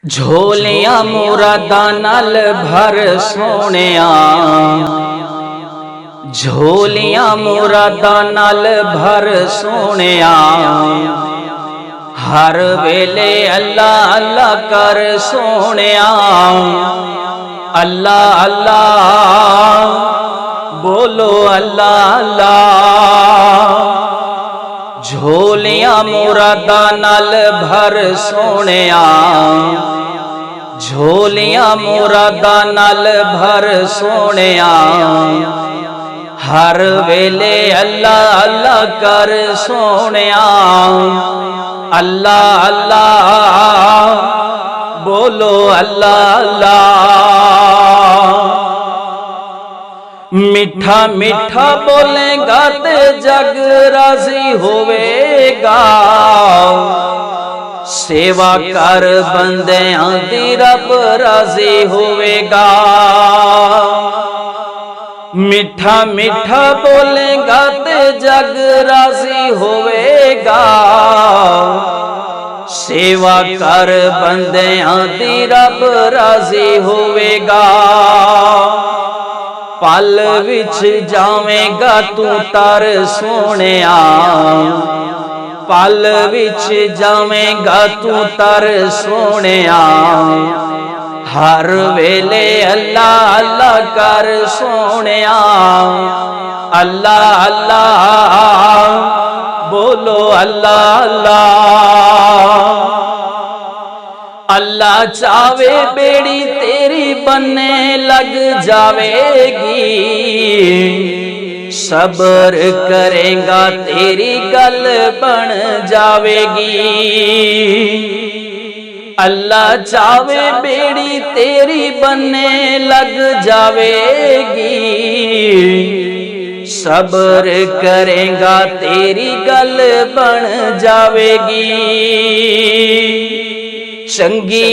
झोलियां मुरादां नाल भर सोहणिया, झोलियां मुरादां नाल भर सोहणिया। हर वेले अल्लाह अल्लाह कर सोहणिया, अल्लाह अल्लाह बोलो अल्लाह अल्लाह। झोलियां मुरादां नाल भर सोहणिया, झोलियां मुरादां नाल भर सोहणिया। हर वेले अल्लाह अल्लाह कर सोहणिया, अल्लाह अल्लाह बोलो अल्लाह अल्लाह। मीठा मीठा बोलेगा ते जग राजी होवेगा, सेवा कर बंदियां दी रब राजी होवेगा। मीठा मीठा बोलेगा ते जग राजी होवेगा, सेवा कर बंदियां दी रब राजी होवेगा। पल विच जावेगा तू तर सोहणिया, पल विच जावेगा तू तर सोहणिया। हर वेले अल्लाह अल्लाह कर सोहणिया, अल्लाह अल्लाह बोलो अल्लाह अल्लाह। अल्लाह चावे बेड़ी तेरी बनने लग जावेगी, सब्र करेगा तेरी गल बन जावेगी। अल्लाह चावे बेड़ी तेरी बनने लग जावेगी, सब्र करेगा तेरी गल बन जावेगी। चंगी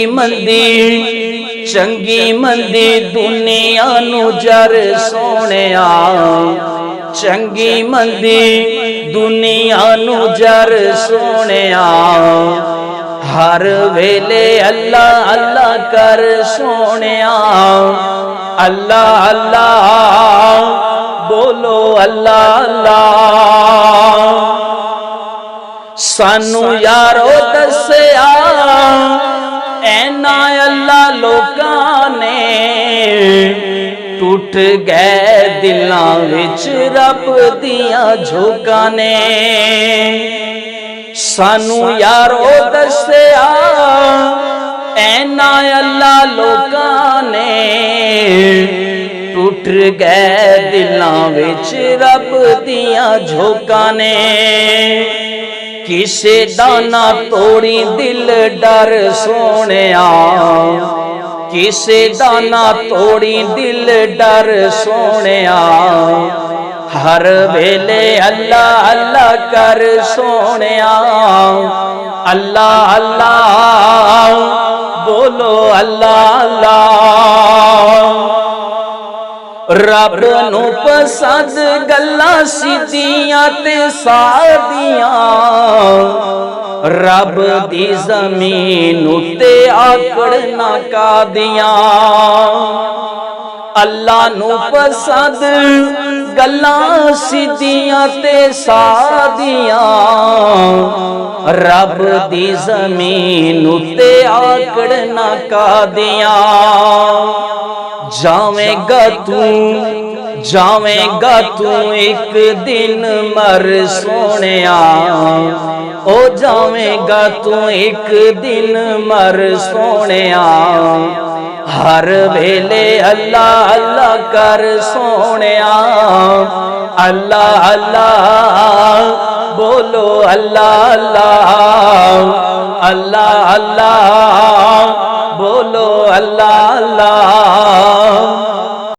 मंदी दुनिया नू जर सोहणिया, चंगी मंदी दुनिया नू जर सोहणिया। हर वेले अल्लाह अल्लाह कर सोहणिया, अल्लाह अल्लाह बोलो अल्लाह अल्लाह। सानू यारो दस्सिया ऐना अल्लाह लोकां ने, टूट गए दिलां विच रब दियां झोंकां ने। सानू यारो दस्सिया ऐना अल्लाह लोकां ने, टूट गए दिलां विच रब दियां झोंकां ने। किसे दाना तोड़ी दिल डर सोहणिया, किसे दाना तोड़ी दिल डर सोहणिया। हर वेले अल्लाह अल्लाह कर सोहणिया, अल्लाह अल्लाह बोलो अल्लाह अल्लाह। रब नू पसंद गल्लां सीधियां ते सादियां, रब दी ज़मीन उते आकड़ ना कादियां। अल्लाह नू पसंद गल्लां सीधियां ते सादियां, रब दी ज़मीन उते आकड़ ना कादियां। जावेगा तू एक दिन मर सोहणिया, ओ जावेगा तू एक दिन मर सोहणिया। हर वेले अल्लाह अल्लाह कर सोहणिया, अल्लाह अल्लाह बोलो अल्लाह अल्लाह, अल्लाह अल्लाह बोलो अल्लाह अल्लाह।